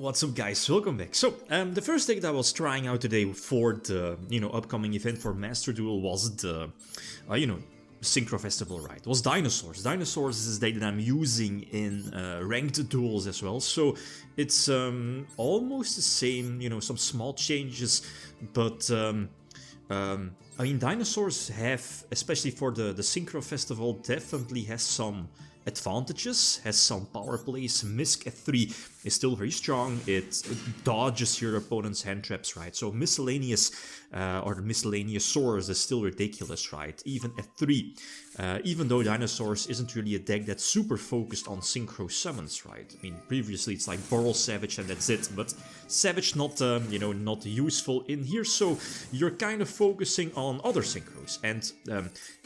What's up, guys? Welcome back. So, the first deck that I was trying out today for the, upcoming event for Master Duel was the, Synchro Festival, right? It was Dinosaurs. Dinosaurs is this deck that I'm using in ranked duels as well. So, it's almost the same, some small changes, but I mean, Dinosaurs have, especially for the Synchro Festival, definitely has some advantages, has some power plays. Misk at 3 is still very strong. It dodges your opponent's hand traps, right? So miscellaneous or the miscellaneous Saurus is still ridiculous, right? Even at 3. Even though Dinosaurs isn't really a deck that's super focused on synchro summons, right? I mean, previously it's like Burl Savage and that's it, but Savage not, not useful in here, so you're kind of focusing on other synchros. And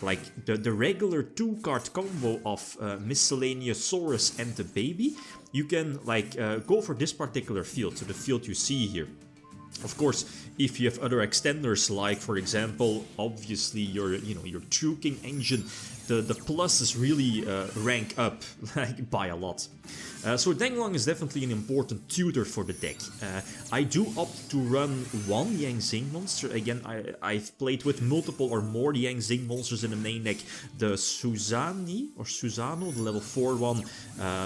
like the regular 2-card combo of miscellaneous Saurus and the baby, you can like go for this particular field, so the field you see here. Of course, if you have other extenders, like for example, obviously your Truking engine, the pluses really rank up like by a lot. So Danglong is definitely an important tutor for the deck. I do opt to run one Yang Zing monster. Again, I've played with multiple or more Yang Zing monsters in the main deck. The Susano, the level 4 one,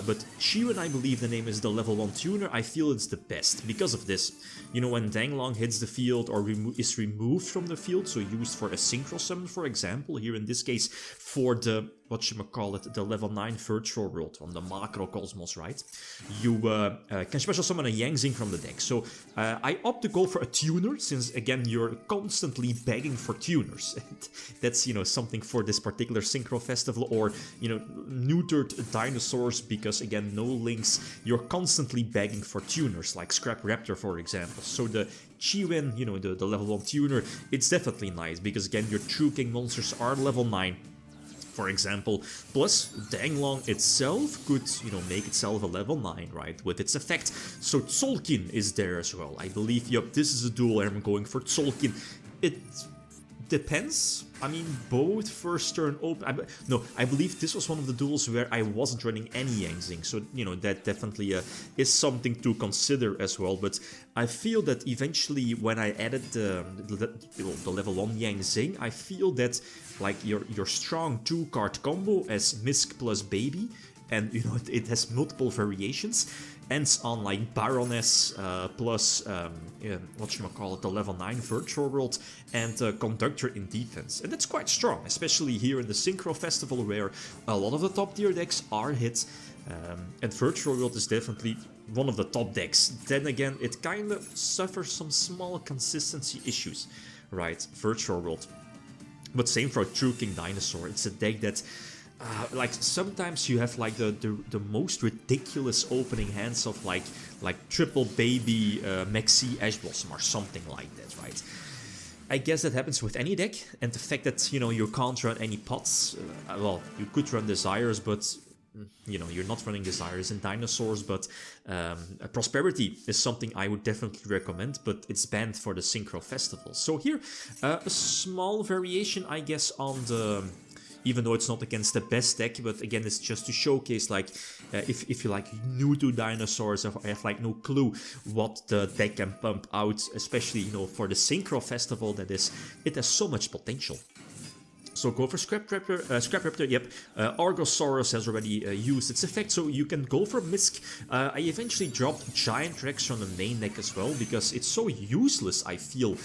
but Chiwen, I believe the name is the level 1 tuner. I feel it's the best because of this. You know, when Danglong hits the field or is removed from the field, so used for a synchro summon, for example, here in this case for the, the level 9 virtual world on the Macrocosmos, right? You can special summon a Yang Zing from the deck. So I opt to go for a tuner, since again you're constantly begging for tuners. That's, something for this particular Synchro Festival, or, neutered Dinosaurs, because again, no links, you're constantly begging for tuners, like Scrap Raptor, for example. So the Chiwen, the level 1 tuner, it's definitely nice, because again, your True King monsters are level 9. For example, plus Danglong itself could, make itself a level 9, right, with its effect. So Tzolk'in is there as well. I believe, yep, this is a duel where I'm going for Tzolk'in. It depends. I mean, both first turn open. I believe this was one of the duels where I wasn't running any Yang Zing, so that definitely is something to consider as well. But I feel that eventually, when I added the level 1 Yang Zing, I feel that like your strong 2-card combo as Misk plus Baby, and it has multiple variations, ends on like Baroness plus the level 9 virtual world and Conductor in defense, and that's quite strong, especially here in the Synchro Festival where a lot of the top tier decks are hit. And Virtual World is definitely one of the top decks. Then again, it kind of suffers some small consistency issues, right? Virtual World. But same for True King Dinosaur. It's a deck that, like, sometimes you have like the most ridiculous opening hands of like triple baby Maxi Ash Blossom or something like that, right? I guess that happens with any deck, and the fact that you can't run any pots. Well, you could run Desires, but you're not running Desires in Dinosaurs, but Prosperity is something I would definitely recommend, but it's banned for the Synchro Festival. So here, a small variation, I guess, on the, even though it's not against the best deck, but again, it's just to showcase, like, if you're like new to Dinosaurs, I have like no clue what the deck can pump out, especially, for the Synchro Festival, it has so much potential. So go for Scrap Raptor, yep. Argosaurus has already used its effect, so you can go for Misk. I eventually dropped Giant Rex from the main deck as well, because it's so useless, I feel.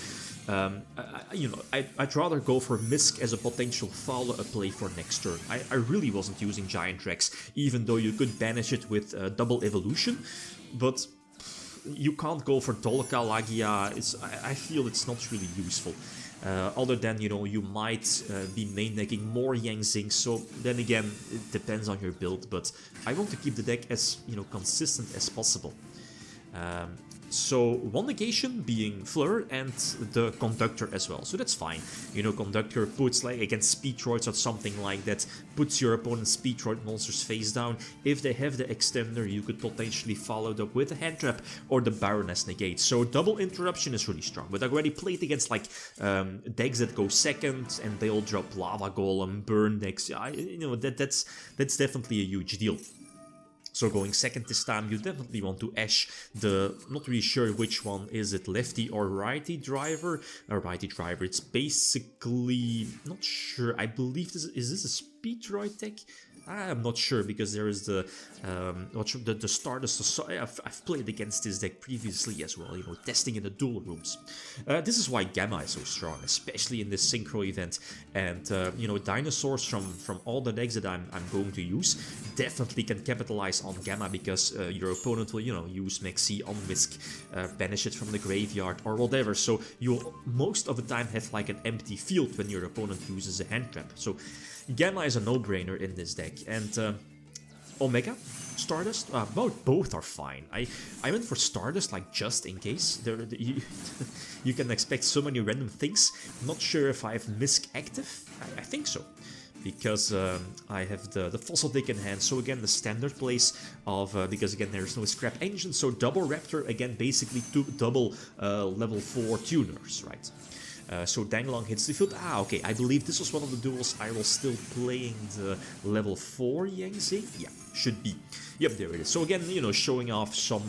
I'd rather go for Misk as a potential follow-up play for next turn. I really wasn't using Giant Rex, even though you could banish it with double evolution, but you can't go for Dolka Lagia. I feel it's not really useful. Other than, you might be main decking more Yang Zing, so then again, it depends on your build, but I want to keep the deck as, consistent as possible. So one negation being Fleur and the Conductor as well, so that's fine. Conductor puts, like, against Speedroids or something like that, puts your opponent's Speedroid monsters face down. If they have the extender, you could potentially follow it up with a hand trap or the Baroness negate. So double interruption is really strong, but I already played against like decks that go second and they'll drop Lava Golem, burn decks. That's definitely a huge deal. So going second this time, you definitely want to Ash the, not really sure which one, is it lefty or righty driver? Righty driver, it's basically, not sure, I believe this, is this a speed droid tech? I'm not sure, because there is the Stardust. I've played against this deck previously as well, you know, testing in the duel rooms. This is why Gamma is so strong, especially in this Synchro event. And you know, Dinosaurs from all the decks that I'm going to use definitely can capitalize on Gamma, because your opponent will, you know, use Maxi on Whisk, banish it from the graveyard or whatever. So you'll most of the time have like an empty field when your opponent uses a hand trap. So Gamma is a no-brainer in this deck, and Omega, Stardust, both are fine. I went for Stardust like just in case. You can expect so many random things. I'm not sure if I have Misk active. I think so, because I have the fossil deck in hand. So again, the standard place of because again there's no scrap engine. So double Raptor, again basically two double level 4 tuners, right? So Danglong hits the field. Okay, I believe this was one of the duels I was still playing the level 4 Zing. Yeah, should be. Yep, there it is. So again, you know, showing off some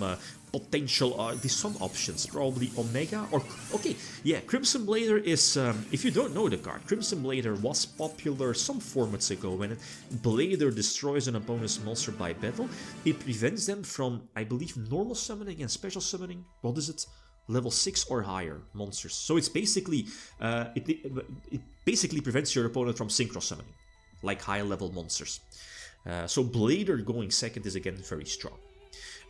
potential, some options. Probably Omega or... Okay, yeah, Crimson Blader is... if you don't know the card, Crimson Blader was popular some formats ago. When Blader destroys an opponent's monster by battle, it prevents them from, I believe, normal summoning and special summoning. What is it? Level 6 or higher monsters. So it's basically it basically prevents your opponent from synchro summoning, like high level monsters. So Blader going second is again very strong.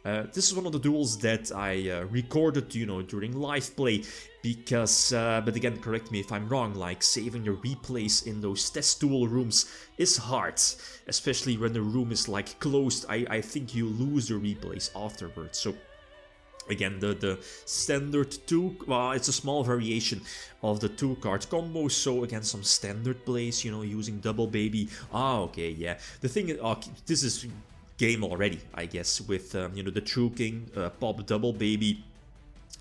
This is one of the duels that I recorded, you know, during live play, because, but again, correct me if I'm wrong, like saving your replays in those test duel rooms is hard, especially when the room is like closed. I think you lose your replays afterwards. So again, the standard 2, well, it's a small variation of the 2-card combo, so again, some standard plays, you know, using double baby. Okay, yeah. The thing is, this is game already, I guess, with, you know, the True King, pop double baby.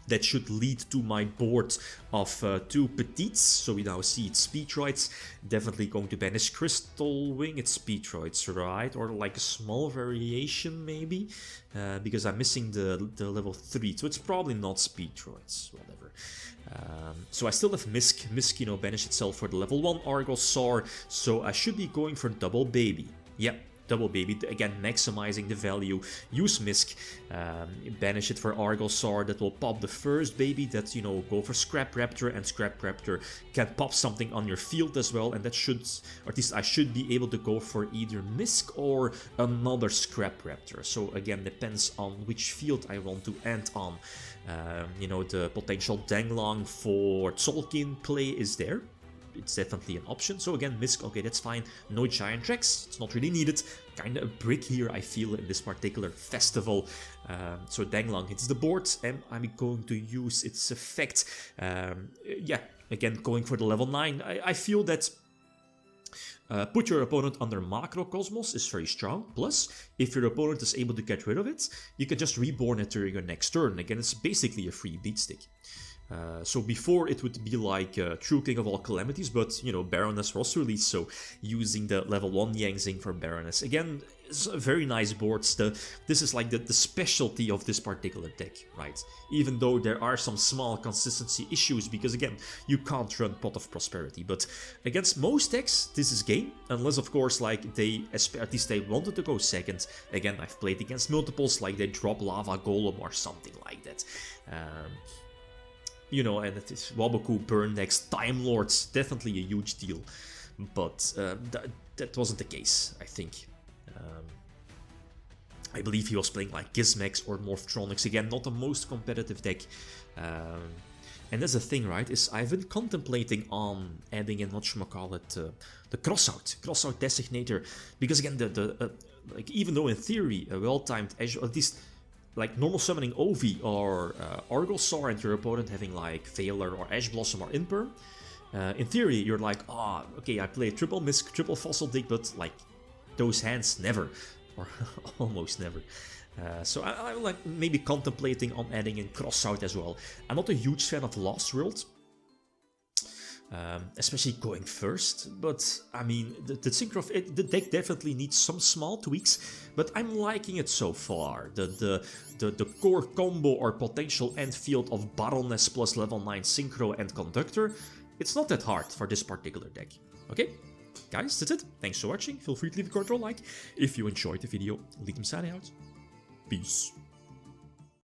That should lead to my board of 2 petites. So we now see it's Speedroids. Definitely going to banish Crystal Wing. It's Speedroids, right? Or like a small variation, maybe. Because I'm missing the level 3. So it's probably not Speedroids, whatever. So I still have Misk. Misk, you know, banish itself for the level 1 Argossaur. So I should be going for Double Baby. Yep. Double baby, again maximizing the value. Use Misk, banish it for Argossaur. That will pop the first baby. That, you know, go for Scrap Raptor, and Scrap Raptor can pop something on your field as well. And that should, or at least I should be able to go for either Misk or another Scrap Raptor. So again, depends on which field I want to end on. You know, the potential Danglong for Tolkien play is there. It's definitely an option. So again, Misk, okay, that's fine. No giant tracks, it's not really needed. Kinda a brick here, I feel, in this particular festival. So Danglong hits the board, and I'm going to use its effect. Yeah, again, going for the level 9. I feel that put your opponent under Macrocosmos is very strong. Plus, if your opponent is able to get rid of it, you can just reborn it during your next turn. Again, it's basically a free beat stick. So before it would be like True King of all Calamities, but, you know, Baroness was released, so using the level 1 Zing for Baroness. Again, it's a very nice board. This is like the specialty of this particular deck, right? Even though there are some small consistency issues, because again, you can't run Pot of Prosperity. But against most decks, this is game, unless of course, like at least they wanted to go second. Again, I've played against multiples, like they drop Lava Golem or something like that. You know, and it is Waboku, Burn decks, Time Lords, definitely a huge deal. But that wasn't the case, I think. I believe he was playing like Gizmex or Morphtronics. Again, not the most competitive deck. And that's the thing, right, is I've been contemplating on adding in, whatchamacallit, the Crossout Designator. Because again, like, even though in theory, a well-timed edge, at least like normal summoning Ovi or Argossaur and your opponent having like Veiler or Ash Blossom or Imperm, in theory you're like, okay, I play triple Misk, triple Fossil Dig, but like those hands never, or almost never. So I'm like maybe contemplating on adding in Crossout as well. I'm not a huge fan of Lost World. especially going first. But I mean, the Synchro, the deck definitely needs some small tweaks, but I'm liking it so far. The core combo or potential end field of Baroness plus level 9 Synchro and Conductor, it's not that hard for this particular deck. Okay, guys, that's it. Thanks for watching. Feel free to leave a comment or like. If you enjoyed the video, leave them signing out. Peace.